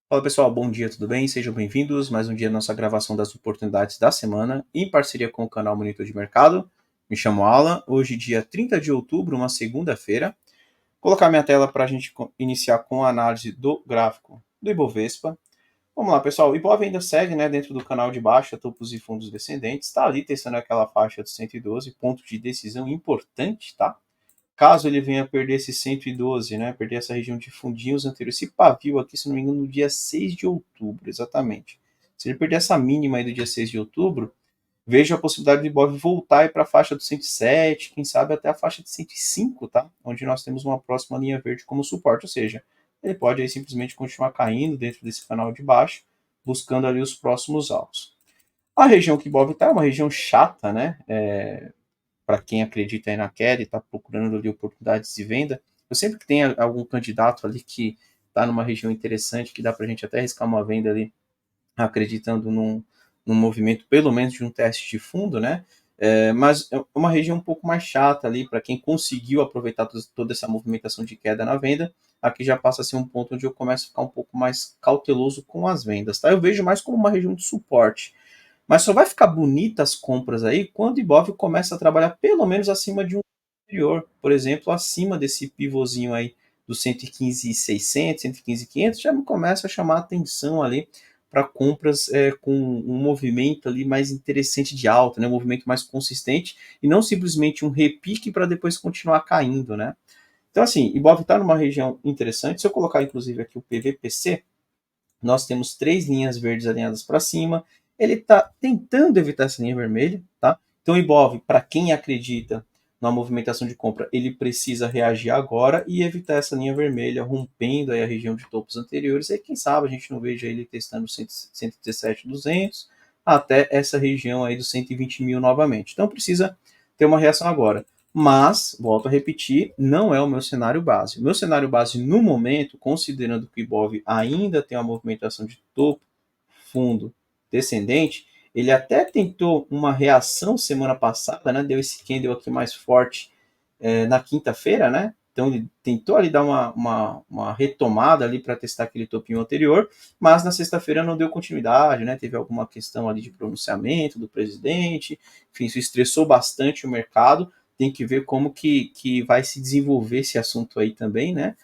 Fala pessoal, bom dia, tudo bem? Sejam bem-vindos. Mais um dia na nossa gravação das oportunidades da semana, em parceria com o canal Monitor de Mercado. Me chamo Alan, hoje dia 30 de outubro, uma segunda-feira. Vou colocar minha tela para a gente iniciar com a análise do gráfico do Ibovespa. Vamos lá, pessoal. O Ibov ainda segue, né, dentro do canal de baixa, topos e fundos descendentes. Está ali testando aquela faixa de 112, ponto de decisão importante, tá? Caso ele venha perder esse 112, né, perder essa região de fundinhos anteriores, esse pavio aqui, se não me engano, no dia 6 de outubro, exatamente. Se ele perder essa mínima aí do dia 6 de outubro, vejo a possibilidade do Ibov voltar para a faixa do 107, quem sabe até a faixa de 105, tá? Onde nós temos uma próxima linha verde como suporte, ou seja, ele pode aí simplesmente continuar caindo dentro desse canal de baixo, buscando ali os próximos alvos. A região que o Ibov está é uma região chata, né? Para quem acredita aí na queda e está procurando ali oportunidades de venda, eu sempre que tem algum candidato ali que está numa região interessante, que dá para a gente até arriscar uma venda ali, acreditando num movimento, pelo menos de um teste de fundo, né? Mas é uma região um pouco mais chata ali, para quem conseguiu aproveitar toda essa movimentação de queda na venda, aqui já passa a ser um ponto onde eu começo a ficar um pouco mais cauteloso com as vendas, tá? Eu vejo mais como uma região de suporte, mas só vai ficar bonita as compras aí quando o Ibov começa a trabalhar pelo menos acima de um anterior. Por exemplo, acima desse pivôzinho aí do 115.600, 115.500, já me começa a chamar a atenção ali para compras com um movimento ali mais interessante de alta, né? Um movimento mais consistente e não simplesmente um repique para depois continuar caindo, né? Então, assim, Ibov está numa região interessante. Se eu colocar, inclusive, aqui o PVPC, nós temos três linhas verdes alinhadas para cima. Ele está tentando evitar essa linha vermelha, tá? Então, o Ibov, para quem acredita na movimentação de compra, ele precisa reagir agora e evitar essa linha vermelha, rompendo aí a região de topos anteriores. E quem sabe a gente não veja ele testando 117.200 até essa região aí dos 120 mil novamente. Então, precisa ter uma reação agora. Mas, volto a repetir, não é o meu cenário base. O meu cenário base no momento, considerando que o Ibov ainda tem uma movimentação de topo, fundo, descendente, ele até tentou uma reação semana passada, né? Deu esse candle aqui mais forte na quinta-feira, né? Então ele tentou ali dar uma retomada ali para testar aquele topinho anterior, mas na sexta-feira não deu continuidade, né? Teve alguma questão ali de pronunciamento do presidente, enfim, isso estressou bastante o mercado. Tem que ver como que vai se desenvolver esse assunto aí também, né?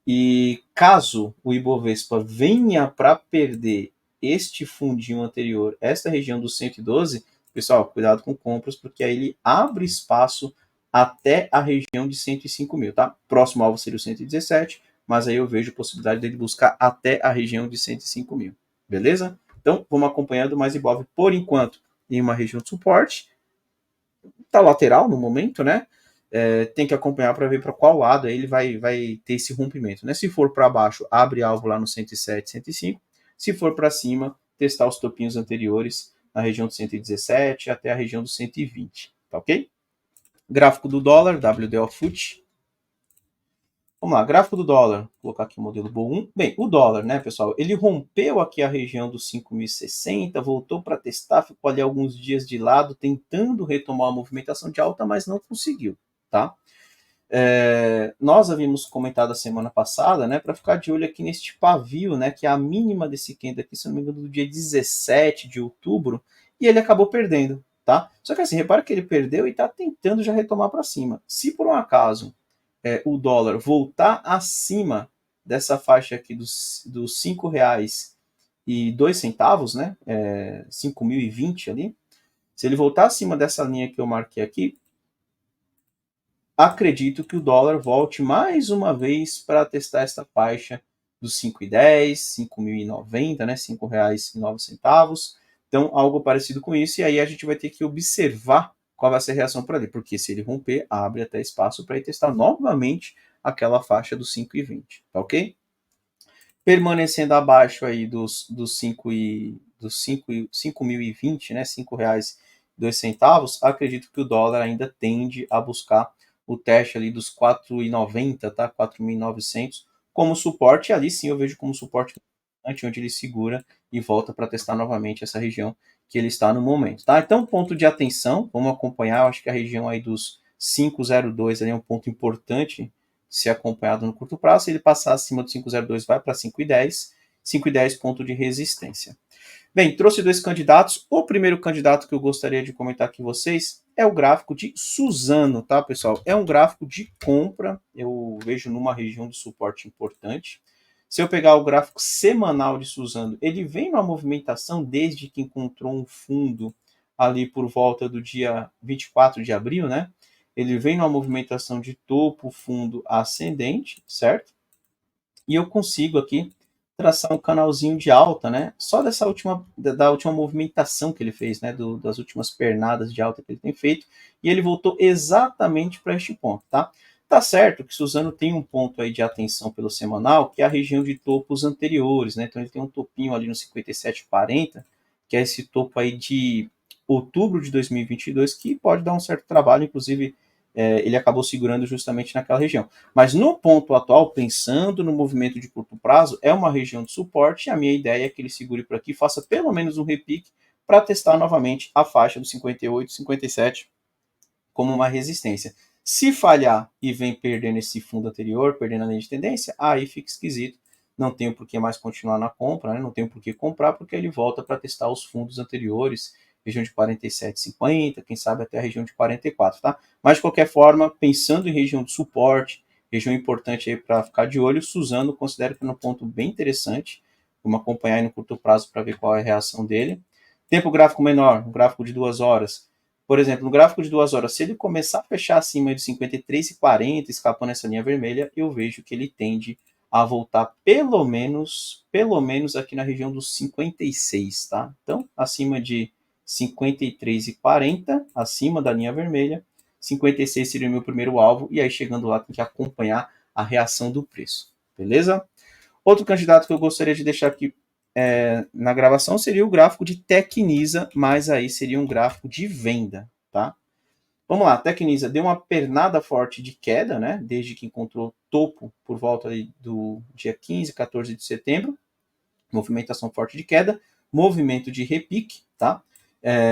E caso o Ibovespa venha para perder este fundinho anterior, esta região do 112, pessoal, cuidado com compras, porque aí ele abre espaço até a região de 105 mil, tá? Próximo alvo seria o 117, mas aí eu vejo possibilidade dele buscar até a região de 105 mil, beleza? Então, vamos acompanhando mais Ibov por enquanto em uma região de suporte, tá lateral no momento, né? Tem que acompanhar para ver para qual lado ele vai ter esse rompimento, né? Se for para baixo, abre alvo lá no 107, 105. Se for para cima, testar os topinhos anteriores na região do 117 até a região do 120, tá ok? Gráfico do dólar, WDO FUT. Vamos lá, gráfico do dólar. Vou colocar aqui o modelo BO1. Bem, o dólar, né, pessoal? Ele rompeu aqui a região dos 5.060, voltou para testar, ficou ali alguns dias de lado, tentando retomar a movimentação de alta, mas não conseguiu, tá? Nós havíamos comentado a semana passada, né, para ficar de olho aqui neste pavio, né, que é a mínima desse candle aqui, se não me engano, do dia 17 de outubro, e ele acabou perdendo, tá? Só que assim, repara que ele perdeu e está tentando já retomar para cima. Se por um acaso o dólar voltar acima dessa faixa aqui dos R$ 5,02, né, 5.020 ali, se ele voltar acima dessa linha que eu marquei aqui, acredito que o dólar volte mais uma vez para testar esta faixa dos 5,10, 5.090, né, R$ 5,09. Então, algo parecido com isso, e aí a gente vai ter que observar qual vai ser a reação por ali, porque se ele romper, abre até espaço para ir testar novamente aquela faixa dos 5,20, tá ok? Permanecendo abaixo aí dos 5.020, né, R$ 5,02, acredito que o dólar ainda tende a buscar o teste ali dos 4,90, tá? 4.900 como suporte, e ali sim eu vejo como suporte onde ele segura e volta para testar novamente essa região que ele está no momento, tá? Então, ponto de atenção, vamos acompanhar, eu acho que a região aí dos 5,02 ali é um ponto importante ser acompanhado no curto prazo. Se ele passar acima do 5,02, vai para 5,10. 5,10 ponto de resistência. Bem, trouxe dois candidatos. O primeiro candidato que eu gostaria de comentar aqui com vocês é o gráfico de Suzano, tá, pessoal? É um gráfico de compra, eu vejo numa região de suporte importante. Se eu pegar o gráfico semanal de Suzano, ele vem numa movimentação desde que encontrou um fundo ali por volta do dia 24 de abril, né? Ele vem numa movimentação de topo, fundo ascendente, certo? E eu consigo aqui traçar um canalzinho de alta, né? Só da última movimentação que ele fez, né? Das últimas pernadas de alta que ele tem feito. E ele voltou exatamente para este ponto, tá? Tá certo que Suzano tem um ponto aí de atenção pelo semanal, que é a região de topos anteriores, né? Então ele tem um topinho ali no 57,40, que é esse topo aí de outubro de 2022, que pode dar um certo trabalho, inclusive ele acabou segurando justamente naquela região. Mas no ponto atual, pensando no movimento de curto prazo, é uma região de suporte e a minha ideia é que ele segure por aqui, faça pelo menos um repique para testar novamente a faixa do 58, 57 como uma resistência. Se falhar e vem perdendo esse fundo anterior, perdendo a linha de tendência, aí fica esquisito. Não tenho por que mais continuar na compra, né? Não tenho por que comprar, porque ele volta para testar os fundos anteriores, região de 47,50, quem sabe até a região de 44, tá? Mas de qualquer forma, pensando em região de suporte, região importante aí para ficar de olho, Suzano considero que é um ponto bem interessante. Vamos acompanhar aí no curto prazo para ver qual é a reação dele. Tempo gráfico menor, um gráfico de 2 horas. Por exemplo, no gráfico de 2 horas, se ele começar a fechar acima de 53,40, escapando essa linha vermelha, eu vejo que ele tende a voltar pelo menos aqui na região dos 56, tá? Então, acima de 53,40, acima da linha vermelha, 56 seria o meu primeiro alvo, e aí chegando lá tem que acompanhar a reação do preço, beleza? Outro candidato que eu gostaria de deixar aqui na gravação seria o gráfico de Tecnisa, mas aí seria um gráfico de venda, tá? Vamos lá, Tecnisa deu uma pernada forte de queda, né? Desde que encontrou topo por volta do dia 15, 14 de setembro. Movimentação forte de queda, movimento de repique, tá?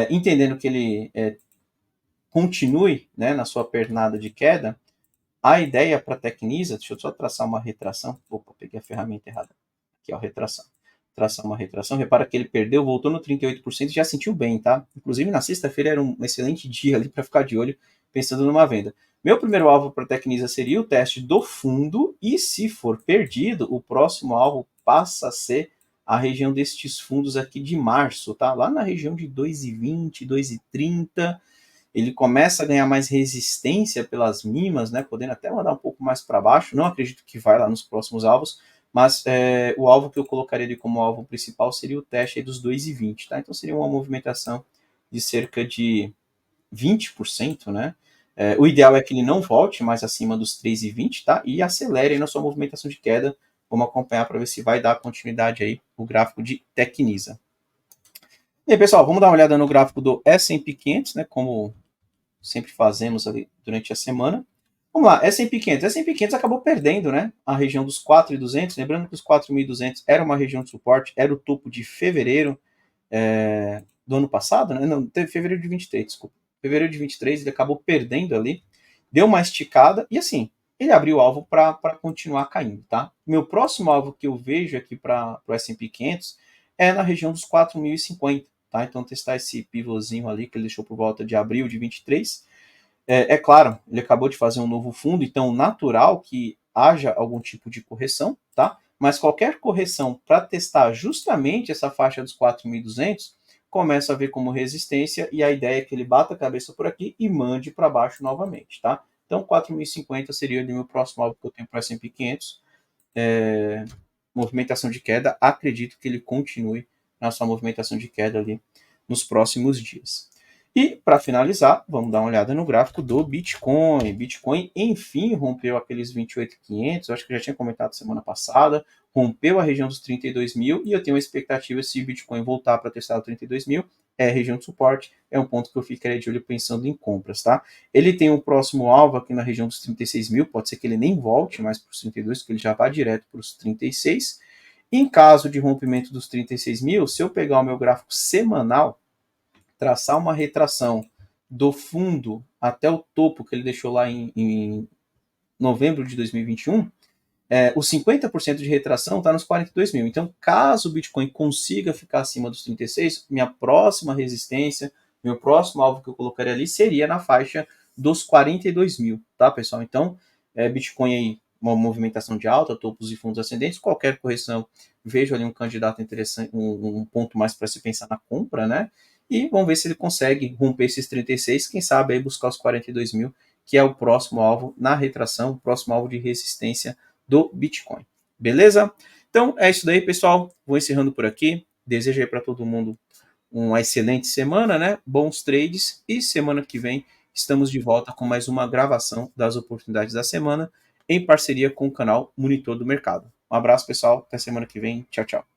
Entendendo que ele continue, né, na sua pernada de queda, a ideia para a Tecnisa, deixa eu só traçar uma retração. Opa, peguei a ferramenta errada. Aqui, ó, retração. Traçar uma retração. Repara que ele perdeu, voltou no 38% e já sentiu bem, tá? Inclusive na sexta-feira era um excelente dia ali para ficar de olho, pensando numa venda. Meu primeiro alvo para a Tecnisa seria o teste do fundo, e se for perdido, o próximo alvo passa a ser a região destes fundos aqui de março, tá? Lá na região de 2,20, 2,30. Ele começa a ganhar mais resistência pelas mimas, né, podendo até mandar um pouco mais para baixo. Não acredito que vai lá nos próximos alvos, mas o alvo que eu colocaria ali como alvo principal seria o teste aí dos 2,20, tá? Então seria uma movimentação de cerca de 20%, né? O ideal é que ele não volte mais acima dos 3,20, tá? E acelere aí na sua movimentação de queda. Vamos acompanhar para ver se vai dar continuidade aí o gráfico de Tecnisa. E aí, pessoal, vamos dar uma olhada no gráfico do S&P 500, né? Como sempre fazemos ali durante a semana. Vamos lá, S&P 500. S&P 500 acabou perdendo, né, a região dos 4.200. Lembrando que os 4.200 era uma região de suporte, era o topo de fevereiro do ano passado, né? Não, teve fevereiro de 23, desculpa. Fevereiro de 23 ele acabou perdendo ali, deu uma esticada e assim, ele abriu o alvo para continuar caindo, tá? Meu próximo alvo que eu vejo aqui para o S&P 500 é na região dos 4.050. Tá? Então, testar esse pivôzinho ali que ele deixou por volta de abril de 23. Claro, ele acabou de fazer um novo fundo, então natural que haja algum tipo de correção, tá? Mas qualquer correção para testar justamente essa faixa dos 4.200 começa a ver como resistência, e a ideia é que ele bata a cabeça por aqui e mande para baixo novamente, tá? Então 4.050 seria o meu próximo alvo que eu tenho para o S&P 500. Movimentação de queda, acredito que ele continue na sua movimentação de queda ali nos próximos dias. E, para finalizar, vamos dar uma olhada no gráfico do Bitcoin. Bitcoin, enfim, rompeu aqueles 28.500, acho que eu já tinha comentado semana passada, rompeu a região dos 32 mil, e eu tenho uma expectativa, se o Bitcoin voltar para testar o 32 mil, é região de suporte, é um ponto que eu ficaria de olho pensando em compras, tá? Ele tem um próximo alvo aqui na região dos 36 mil, pode ser que ele nem volte mais para os 32, porque ele já vai direto para os 36. Em caso de rompimento dos 36 mil, se eu pegar o meu gráfico semanal, traçar uma retração do fundo até o topo que ele deixou lá em novembro de 2021, os 50% de retração está nos 42 mil. Então, caso o Bitcoin consiga ficar acima dos 36, minha próxima resistência, meu próximo alvo que eu colocaria ali seria na faixa dos 42 mil, tá, pessoal? Então, Bitcoin aí, uma movimentação de alta, topos e fundos ascendentes, qualquer correção, vejo ali um candidato interessante, um ponto mais para se pensar na compra, né? E vamos ver se ele consegue romper esses 36, quem sabe aí buscar os 42 mil, que é o próximo alvo na retração, o próximo alvo de resistência do Bitcoin. Beleza? Então é isso daí, pessoal. Vou encerrando por aqui. Desejo aí para todo mundo uma excelente semana, né? Bons trades e semana que vem estamos de volta com mais uma gravação das oportunidades da semana em parceria com o canal Monitor do Mercado. Um abraço, pessoal. Até semana que vem. Tchau, tchau.